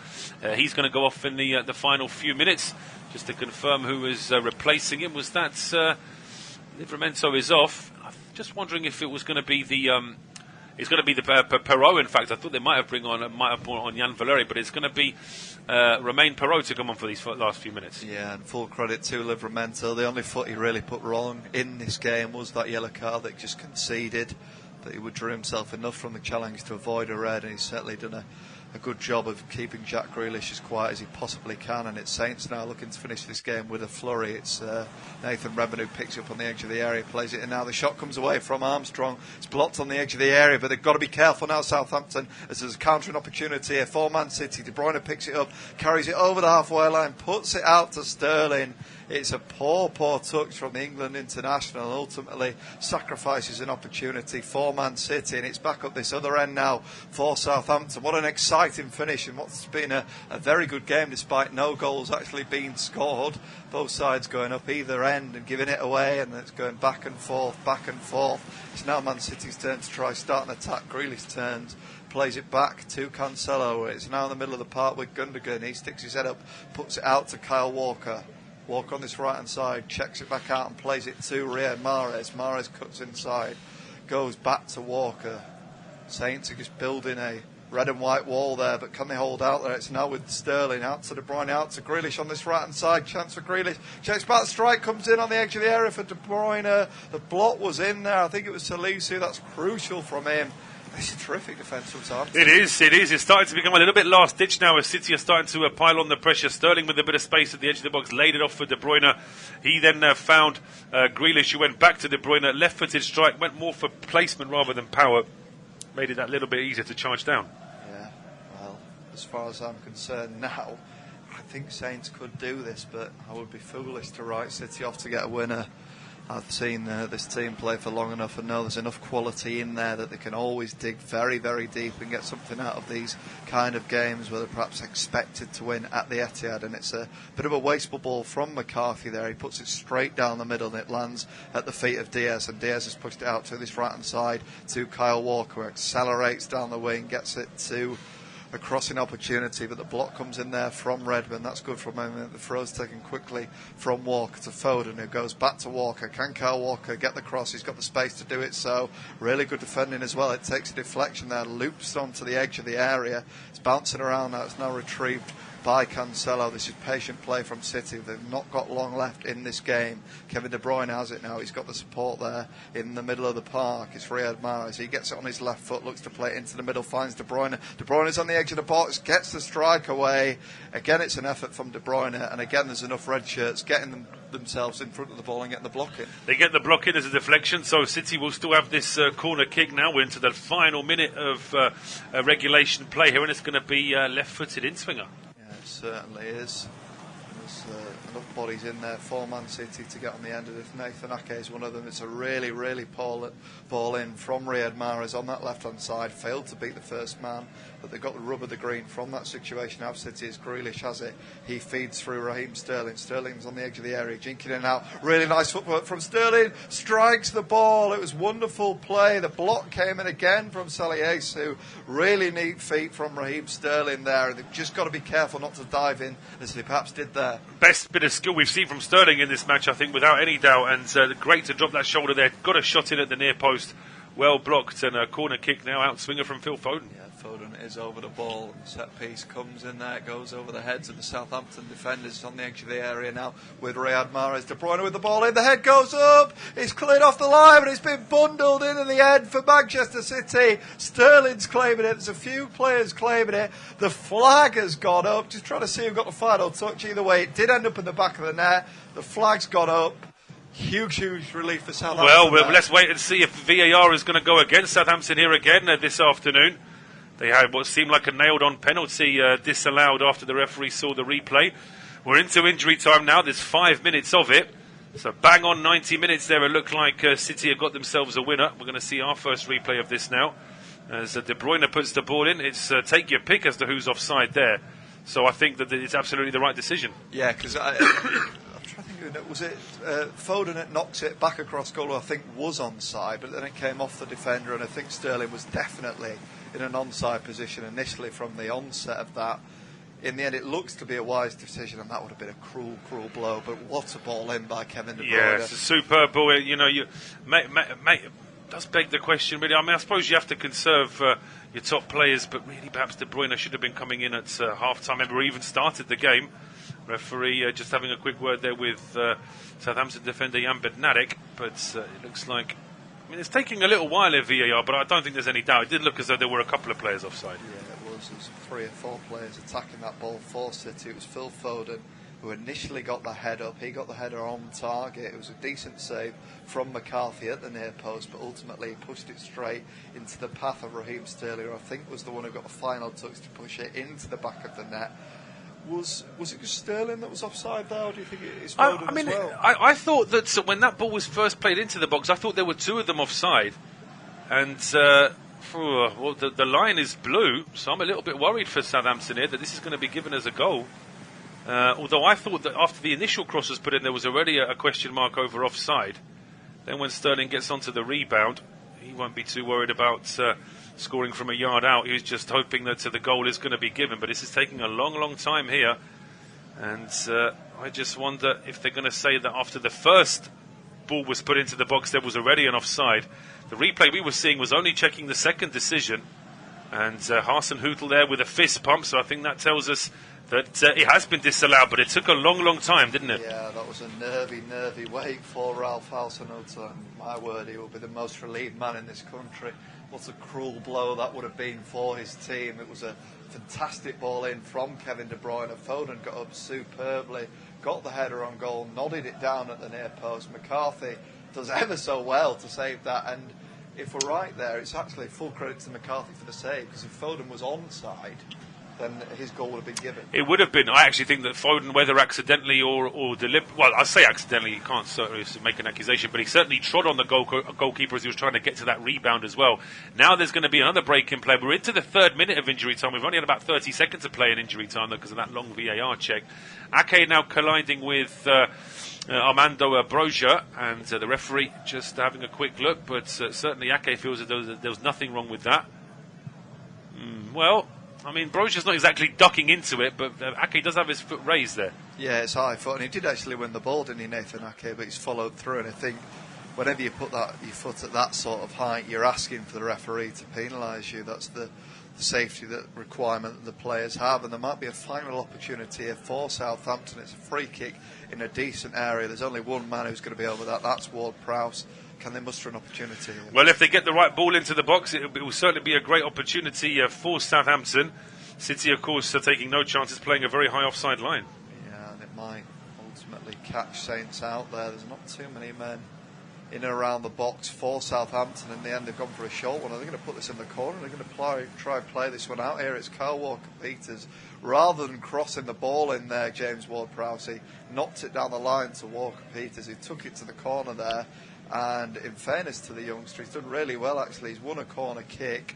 He's going to go off in the final few minutes. Just to confirm who is replacing him, was that Livramento is off. I'm just wondering if it was going to be the Perrault. In fact, I thought they might have brought on Jan Valeri, but it's going to be Romain Perrault to come on for these last few minutes. Yeah, and full credit to Livramento. The only foot he really put wrong in this game was that yellow card that he just conceded. But he withdrew himself enough from the challenge to avoid a red, and he's certainly done a good job of keeping Jack Grealish as quiet as he possibly can. And it's Saints now looking to finish this game with a flurry. It's Nathan Redmond who picks it up on the edge of the area, plays it, and now the shot comes away from Armstrong. It's blocked on the edge of the area, but they've got to be careful now, Southampton, as there's a countering opportunity here for Man City. De Bruyne picks it up, carries it over the halfway line, puts it out to Sterling. It's a poor touch from the England international, and ultimately sacrifices an opportunity for Man City, and it's back up this other end now for Southampton. What an exciting finish, and what's been a very good game despite no goals actually being scored. Both sides going up either end and giving it away, and it's going back and forth. It's now Man City's turn to try start an attack. Grealish turns, plays it back to Cancelo. It's now in the middle of the park with Gundogan. He sticks his head up, puts it out to Kyle Walker. Walker on this right hand side, checks it back out and plays it to Riyad Mahrez. Mahrez cuts inside, goes back to Walker. Saints are just building a red and white wall there, but can they hold out there? It's now with Sterling, out to De Bruyne, out to Grealish on this right hand side. Chance for Grealish, checks back, strike comes in on the edge of the area for De Bruyne. The block was in there. I think it was Salisu. That's crucial from him. It's a terrific defence from Southampton. It is. It's starting to become a little bit last ditch now as City are starting to pile on the pressure. Sterling with a bit of space at the edge of the box, laid it off for De Bruyne. He then found Grealish, who went back to De Bruyne. Left-footed strike, went more for placement rather than power. Made it that little bit easier to charge down. Yeah, well, as far as I'm concerned now, I think Saints could do this, but I would be foolish to write City off to get a winner. I've seen this team play for long enough and know there's enough quality in there that they can always dig very, very deep and get something out of these kind of games where they're perhaps expected to win at the Etihad. And it's a bit of a wasteful ball from McCarthy there. He puts it straight down the middle and it lands at the feet of Diaz, and Diaz has pushed it out to this right hand side to Kyle Walker, who accelerates down the wing, gets it to a crossing opportunity, but the block comes in there from Redmond. That's good from him. The throw's taken quickly from Walker to Foden, who goes back to Walker. Can Kyle Walker get the cross? He's got the space to do it, so really good defending as well. It takes a deflection there, loops onto the edge of the area. It's bouncing around now. It's now retrieved by Cancelo. This is patient play from City. They've not got long left in this game. Kevin De Bruyne has it now. He's got the support there in the middle of the park. It's Riyad Mahrez. He gets it on his left foot, looks to play it into the middle, finds De Bruyne. De Bruyne is on the edge of the box, gets the strike away. Again, it's an effort from De Bruyne, and again, there's enough red shirts getting themselves in front of the ball and getting the block in. They get the block in as a deflection, so City will still have this corner kick now. We're into the final minute of regulation play here, and it's going to be left-footed in-swinger. Certainly is. There's enough bodies in there for Man City to get on the end of it. If Nathan Ake is one of them, it's a really, really poor ball in from Riyad Mahrez on that left-hand side. Failed to beat the first man, but they got the rub of the green from that situation. Now City, as Grealish has it, he feeds through Raheem Sterling. Sterling's on the edge of the area, jinking in out. Really nice footwork from Sterling. Strikes the ball. It was wonderful play. The block came in again from Salihaisu. Really neat feet from Raheem Sterling there. They've just got to be careful not to dive in as they perhaps did there. Best bit of skill we've seen from Sterling in this match, I think, without any doubt. And great to drop that shoulder there. Got a shot in at the near post. Well blocked, and a corner kick now, out swinger from Phil Foden. Yeah, Foden is over the ball. Set piece comes in there, goes over the heads of the Southampton defenders on the edge of the area now with Riyad Mahrez. De Bruyne with the ball in, the head goes up, it's cleared off the line, but it's been bundled in the end for Manchester City. Sterling's claiming it, there's a few players claiming it. The flag has gone up, just trying to see who got the final touch. Either way, it did end up in the back of the net. The flag's gone up. Huge relief for Southampton. Well, let's wait and see if VAR is going to go against Southampton here again this afternoon. They had what seemed like a nailed-on penalty disallowed after the referee saw the replay. We're into injury time now. There's 5 minutes of it. So bang on 90 minutes there. It looked like City have got themselves a winner. We're going to see our first replay of this now. As De Bruyne puts the ball in, it's take your pick as to who's offside there. So I think that it's absolutely the right decision. Yeah, because was it Foden that knocks it back across goal, I think was onside, but then it came off the defender, and I think Sterling was definitely in an onside position initially from the onset of that. In the end, it looks to be a wise decision, and that would have been a cruel blow, but what a ball in by Kevin De Bruyne. Yeah, it's a superb ball. Mate, does beg the question, really. I mean, I suppose you have to conserve your top players, but really perhaps De Bruyne should have been coming in at half-time, or even started the game. Referee just having a quick word there with Southampton defender Jan Bednarek, but it looks like, I mean, it's taking a little while in VAR, but I don't think there's any doubt. It did look as though there were a couple of players offside. Yeah, it was. There was 3 or 4 players attacking that ball for City. It was Phil Foden who initially got the head up. He got the header on target. It was a decent save from McCarthy at the near post, but ultimately he pushed it straight into the path of Raheem Sterling, who I think was the one who got the final touch to push it into the back of the net. Was it just Sterling that was offside there, or do you think it is Foden as well? I thought that when that ball was first played into the box, I thought there were 2 of them offside. And the line is blue, so I'm a little bit worried for Southampton here that this is going to be given as a goal. Although I thought that after the initial cross was put in, there was already a question mark over offside. Then when Sterling gets onto the rebound, he won't be too worried about scoring from a yard out. He was just hoping that the goal is going to be given, but this is taking a long time here, and I just wonder if they're going to say that after the first ball was put into the box there was already an offside. The replay we were seeing was only checking the second decision, and Hasenhüttl there with a fist pump, so I think that tells us that it has been disallowed, but it took a long time, didn't it? Yeah, that was a nervy wait for Ralph Hasenhüttl. My word, he will be the most relieved man in this country. What a cruel blow that would have been for his team. It was a fantastic ball in from Kevin De Bruyne. Foden got up superbly, got the header on goal, nodded it down at the near post. McCarthy does ever so well to save that, and if we're right there, it's actually full credit to McCarthy for the save, because if Foden was onside, then his goal would have been given. It would have been. I actually think that Foden, whether accidentally or deliberately, well, I say accidentally, you can't certainly make an accusation, but he certainly trod on the goalkeeper as he was trying to get to that rebound as well. Now there's going to be another break in play. We're into the 3rd minute of injury time. We've only had about 30 seconds to play in injury time, though, because of that long VAR check. Ake now colliding with Armando Broja, and the referee just having a quick look, but certainly Ake feels that there was nothing wrong with that. Well, I mean, Broja's not exactly ducking into it, but Ake does have his foot raised there. Yeah, it's high foot, and he did actually win the ball, didn't he, Nathan Ake? But he's followed through, and I think whenever you put your foot at that sort of height, you're asking for the referee to penalise you. That's the safety requirement that the players have, and there might be a final opportunity here for Southampton. It's a free kick in a decent area. There's only one man who's going to be over that. That's Ward-Prowse. Can they muster an opportunity here? Well, if they get the right ball into the box, it will certainly be a great opportunity for Southampton. City, of course, are taking no chances, playing a very high offside line. Yeah, and it might ultimately catch Saints out there. There's not too many men in and around the box for Southampton. In the end, they've gone for a short one. Are they going to put this in the corner? They're going to try and play this one out here. It's Kyle Walker-Peters. Rather than crossing the ball in there, James Ward-Prowse, he knocked it down the line to Walker-Peters. He took it to the corner there. And in fairness to the youngster, he's done really well, actually. He's won a corner kick.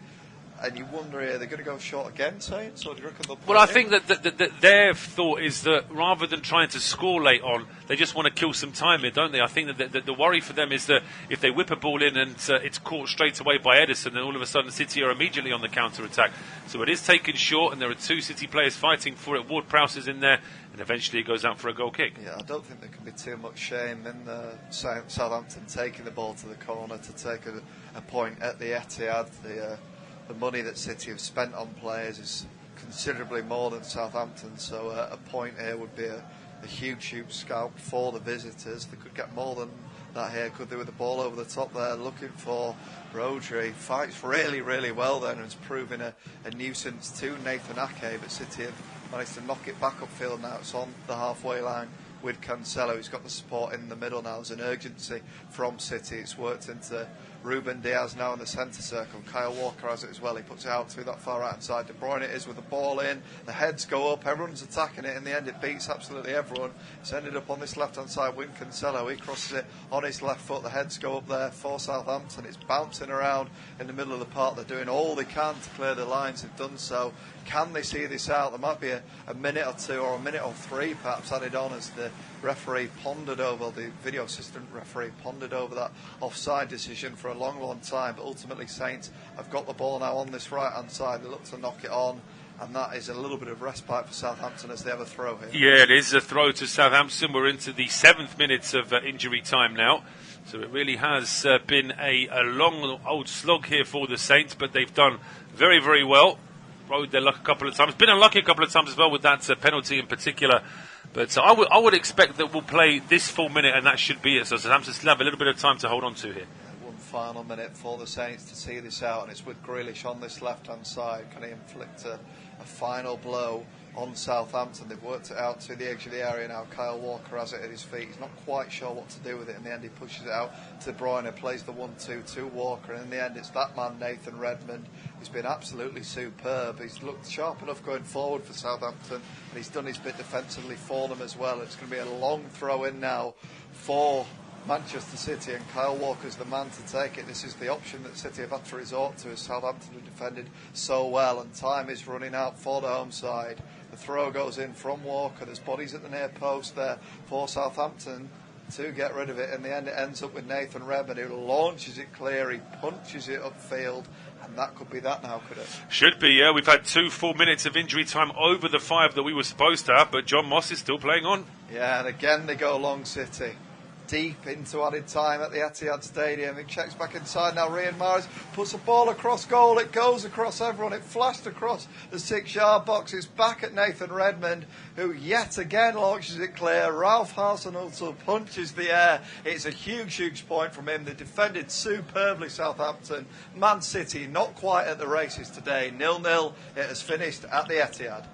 And you wonder, are they going to go short again, Saints? Or do you reckon they'll Well, I think that their thought is that rather than trying to score late on, they just want to kill some time here, don't they? I think that the worry for them is that if they whip a ball in and it's caught straight away by Edison, then all of a sudden City are immediately on the counter-attack. So it is taken short, and there are two City players fighting for it. Ward-Prowse is in there, and eventually it goes out for a goal kick. Yeah, I don't think there can be too much shame in Southampton taking the ball to the corner to take a point at the Etihad. The money that City have spent on players is considerably more than Southampton, so a point here would be a huge scalp for the visitors. They could get more than that here, could they, with the ball over the top there, looking for Broja. He fights really, really well then, and is proving a nuisance to Nathan Ake, but City have managed to knock it back upfield now. It's on the halfway line with Cancelo. He's got the support in the middle now. There's an urgency from City. It's worked into Ruben Diaz now in the centre circle. Kyle Walker has it as well. He puts it out to that far right hand side. De Bruyne it is with the ball in. The heads go up. Everyone's attacking it. In the end, it beats absolutely everyone. It's ended up on this left hand side with Cancelo. He crosses it on his left foot. The heads go up there for Southampton. It's bouncing around in the middle of the park. They're doing all they can to clear the lines. They've done so. Can they see this out? There might be a minute or two or a minute or three perhaps added on as the referee pondered over, the video assistant referee pondered over that offside decision for a long time, but ultimately Saints have got the ball now on this right hand side. They look to knock it on, and that is a little bit of respite for Southampton as they have a throw here. Yeah, it is a throw to Southampton. We're into the 7th minute of injury time now, so it really has been a long old slog here for the Saints, but they've done very, very well. Rode their luck a couple of times. Been unlucky a couple of times as well with that penalty in particular. But I would expect that we'll play this full minute, and that should be it. So Southampton still have a little bit of time to hold on to here. One final minute for the Saints to see this out, and it's with Grealish on this left-hand side. Can he inflict a final blow on Southampton? They've worked it out to the edge of the area now. Kyle Walker has it at his feet. He's not quite sure what to do with it. In the end, he pushes it out to De Bruyne, plays the 1-2 to Walker, and in the end, it's that man, Nathan Redmond. He's been absolutely superb. He's looked sharp enough going forward for Southampton, and he's done his bit defensively for them as well. It's going to be a long throw in now for Manchester City, and Kyle Walker's the man to take it. This is the option that City have had to resort to, as Southampton have defended so well, and time is running out for the home side. The throw goes in from Walker. There's bodies at the near post there for Southampton to get rid of it. In the end, it ends up with Nathan Redmond, who launches it clear. He punches it upfield, and that could be that now, could it? Should be, yeah. We've had 2 full minutes of injury time over the 5 that we were supposed to have, but John Moss is still playing on. Yeah, and again they go long, City. Deep into added time at the Etihad Stadium. It checks back inside now. Riyad Mahrez puts the ball across goal. It goes across everyone. It flashed across the 6-yard box. It's back at Nathan Redmond, who yet again launches it clear. Ralph Hasenhüttl punches the air. It's a huge point from him. They defended superbly, Southampton. Man City not quite at the races today. 0-0. It has finished at the Etihad.